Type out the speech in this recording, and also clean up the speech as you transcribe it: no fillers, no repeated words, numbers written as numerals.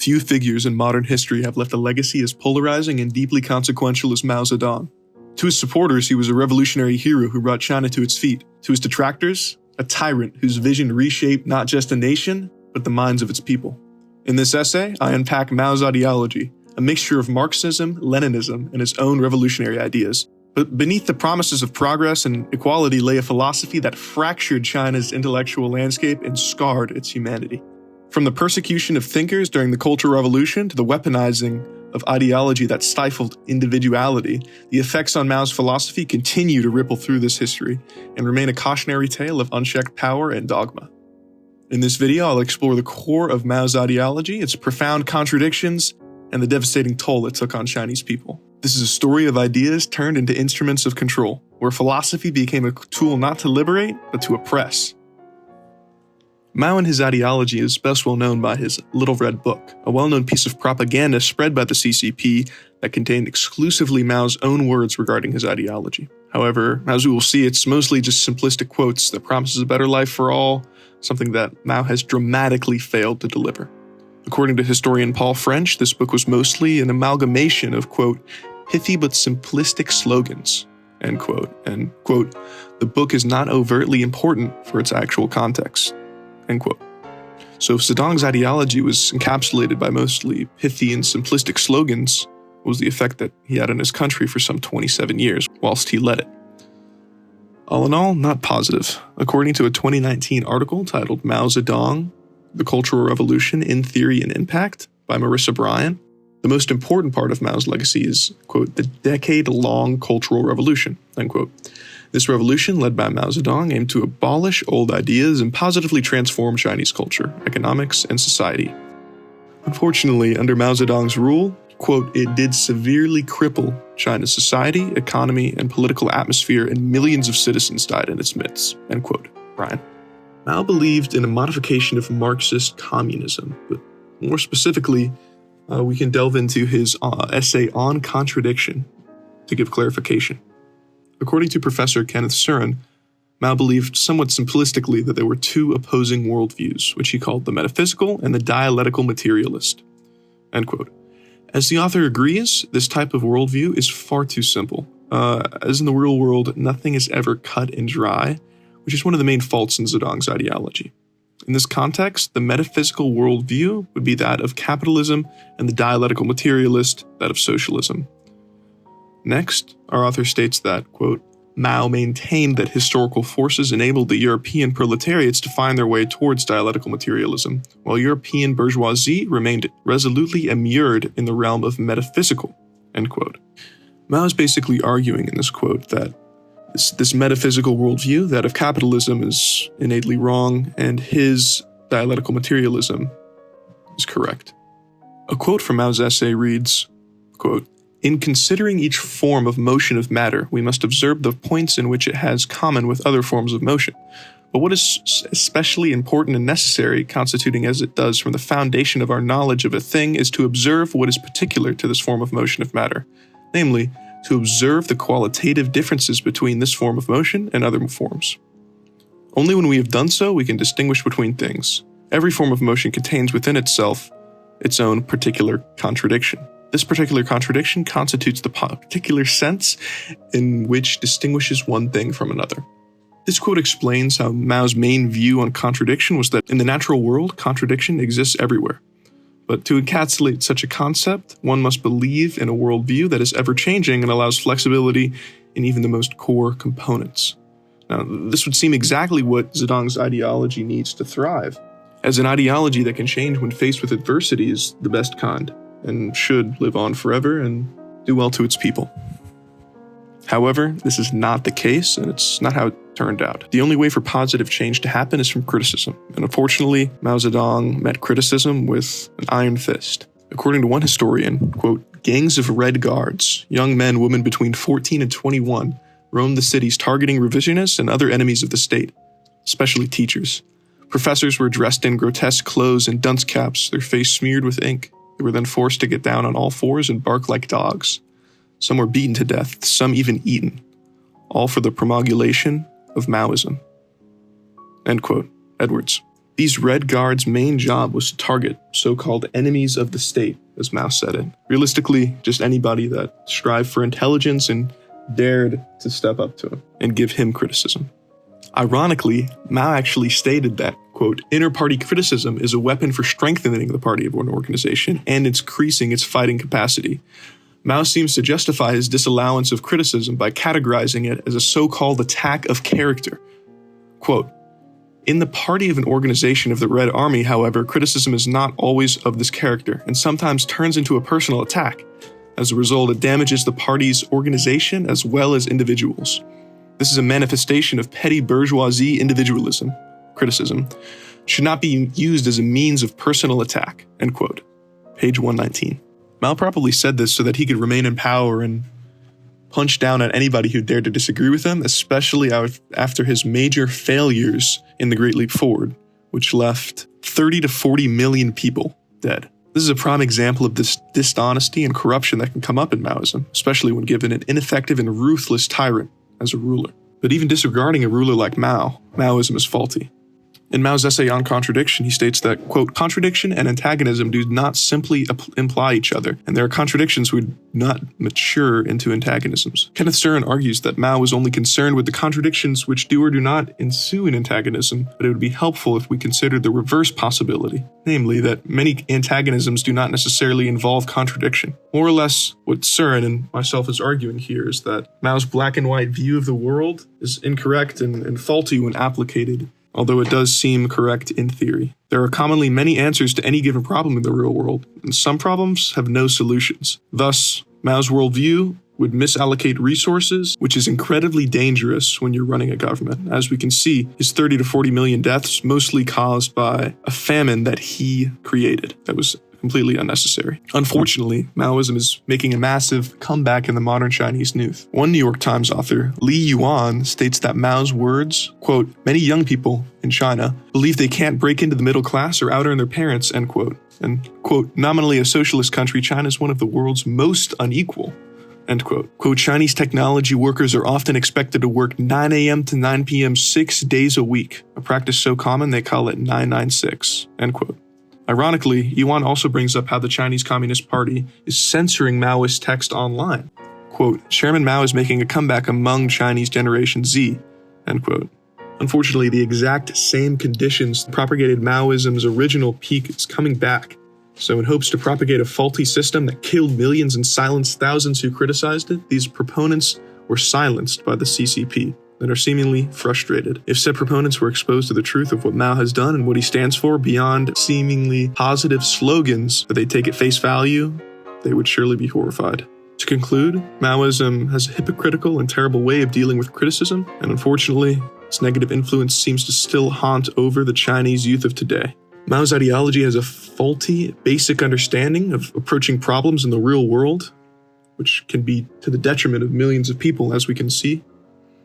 few figures in modern history have left a legacy as polarizing and deeply consequential as Mao Zedong. To his supporters, he was a revolutionary hero who brought China to its feet. To his detractors, a tyrant whose vision reshaped not just a nation, but the minds of its people. In this essay, I unpack Mao's ideology, a mixture of Marxism, Leninism, and his own revolutionary ideas. But beneath the promises of progress and equality lay a philosophy that fractured China's intellectual landscape and scarred its humanity. From the persecution of thinkers during the Cultural Revolution to the weaponizing of ideology that stifled individuality, the effects on Mao's philosophy continue to ripple through this history and remain a cautionary tale of unchecked power and dogma. In this video, I'll explore the core of Mao's ideology, its profound contradictions, and the devastating toll it took on Chinese people. This is a story of ideas turned into instruments of control, where philosophy became a tool not to liberate, but to oppress. Mao and his ideology is best well known by his Little Red Book, a well-known piece of propaganda spread by the CCP that contained exclusively Mao's own words regarding his ideology. However, as we will see, it's mostly just simplistic quotes that promises a better life for all, something that Mao has dramatically failed to deliver. According to historian Paul French, this book was mostly an amalgamation of, quote, pithy but simplistic slogans, end quote, and, quote, the book is not overtly important for its actual context, end quote. So if Zedong's ideology was encapsulated by mostly pithy and simplistic slogans, what was the effect that he had on his country for some 27 years whilst he led it? All in all, not positive. According to a 2019 article titled Mao Zedong, The Cultural Revolution in Theory and Impact by Marissa Bryan, the most important part of Mao's legacy is, quote, the decade-long Cultural Revolution, end quote. This revolution, led by Mao Zedong, aimed to abolish old ideas and positively transform Chinese culture, economics, and society. Unfortunately, under Mao Zedong's rule, quote, it did severely cripple China's society, economy, and political atmosphere, and millions of citizens died in its midst, end quote, Bryan. Mao believed in a modification of Marxist communism, but more specifically, we can delve into his essay on contradiction to give clarification. According to Professor Kenneth Surin, Mao believed somewhat simplistically that there were two opposing worldviews, which he called the metaphysical and the dialectical materialist, end quote. As the author agrees, this type of worldview is far too simple. As in the real world, nothing is ever cut and dry, which is one of the main faults in Zedong's ideology. In this context, the metaphysical worldview would be that of capitalism and the dialectical materialist, that of socialism. Next, our author states that, quote, Mao maintained that historical forces enabled the European proletariats to find their way towards dialectical materialism, while European bourgeoisie remained resolutely immured in the realm of metaphysical, end quote. Mao is basically arguing in this quote that this metaphysical worldview, that of capitalism, is innately wrong, and his dialectical materialism is correct. A quote from Mao's essay reads, quote, in considering each form of motion of matter, we must observe the points in which it has common with other forms of motion. But what is especially important and necessary, constituting as it does from the foundation of our knowledge of a thing, is to observe what is particular to this form of motion of matter, namely, to observe the qualitative differences between this form of motion and other forms. Only when we have done so, we can distinguish between things. Every form of motion contains within itself its own particular contradiction. This particular contradiction constitutes the particular sense in which distinguishes one thing from another. This quote explains how Mao's main view on contradiction was that in the natural world, contradiction exists everywhere. But to encapsulate such a concept, one must believe in a worldview that is ever-changing and allows flexibility in even the most core components. Now, this would seem exactly what Zedong's ideology needs to thrive, as an ideology that can change when faced with adversity is the best kind, and should live on forever and do well to its people. However, this is not the case, and it's not how it turned out. The only way for positive change to happen is from criticism, and unfortunately, Mao Zedong met criticism with an iron fist. According to one historian, quote, gangs of Red Guards, young men, women between 14 and 21, roamed the cities targeting revisionists and other enemies of the state, especially teachers. Professors were dressed in grotesque clothes and dunce caps, their face smeared with ink. They were then forced to get down on all fours and bark like dogs. Some were beaten to death, some even eaten, all for the promulgation of Maoism. End quote. Edwards. These Red Guards' main job was to target so-called enemies of the state, as Mao said it. Realistically, just anybody that strived for intelligence and dared to step up to him and give him criticism. Ironically, Mao actually stated that, quote, inter-party criticism is a weapon for strengthening the party of an organization and increasing its fighting capacity. Mao seems to justify his disallowance of criticism by categorizing it as a so-called attack of character. Quote, in the party of an organization of the Red Army, however, criticism is not always of this character and sometimes turns into a personal attack. As a result, it damages the party's organization as well as individuals. This is a manifestation of petty bourgeoisie individualism. Criticism should not be used as a means of personal attack, end quote. Page 119. Mao probably said this so that he could remain in power and punch down at anybody who dared to disagree with him, especially after his major failures in the Great Leap Forward, which left 30 to 40 million people dead. This is a prime example of this dishonesty and corruption that can come up in Maoism, especially when given an ineffective and ruthless tyrant as a ruler. But even disregarding a ruler like Mao, Maoism is faulty. In Mao's essay on contradiction, he states that, quote, contradiction and antagonism do not simply imply each other, and there are contradictions which do not mature into antagonisms. Kenneth Stern argues that Mao was only concerned with the contradictions which do or do not ensue in antagonism, but it would be helpful if we considered the reverse possibility, namely that many antagonisms do not necessarily involve contradiction. More or less, what Stern and myself is arguing here is that Mao's black and white view of the world is incorrect and faulty when applicated, although it does seem correct in theory. There are commonly many answers to any given problem in the real world, and some problems have no solutions. Thus, Mao's worldview would misallocate resources, which is incredibly dangerous when you're running a government. As we can see, his 30 to 40 million deaths mostly caused by a famine that he created that was completely unnecessary. Unfortunately, Maoism is making a massive comeback in the modern Chinese youth. One New York Times author, Li Yuan, states that Mao's words, quote, many young people in China believe they can't break into the middle class or out-earn their parents, end quote. And, quote, nominally a socialist country, China is one of the world's most unequal, end quote. Quote, Chinese technology workers are often expected to work 9 a.m. to 9 p.m. 6 days a week, a practice so common they call it 996, end quote. Ironically, Yuan also brings up how the Chinese Communist Party is censoring Maoist text online. Quote, Chairman Mao is making a comeback among Chinese Generation Z, end quote. Unfortunately, the exact same conditions that propagated Maoism's original peak is coming back. So in hopes to propagate a faulty system that killed millions and silenced thousands who criticized it, these proponents were silenced by the CCP. And are seemingly frustrated. If said proponents were exposed to the truth of what Mao has done and what he stands for beyond seemingly positive slogans that they take at face value, they would surely be horrified. To conclude, Maoism has a hypocritical and terrible way of dealing with criticism, and unfortunately, its negative influence seems to still haunt over the Chinese youth of today. Mao's ideology has a faulty, basic understanding of approaching problems in the real world, which can be to the detriment of millions of people, as we can see.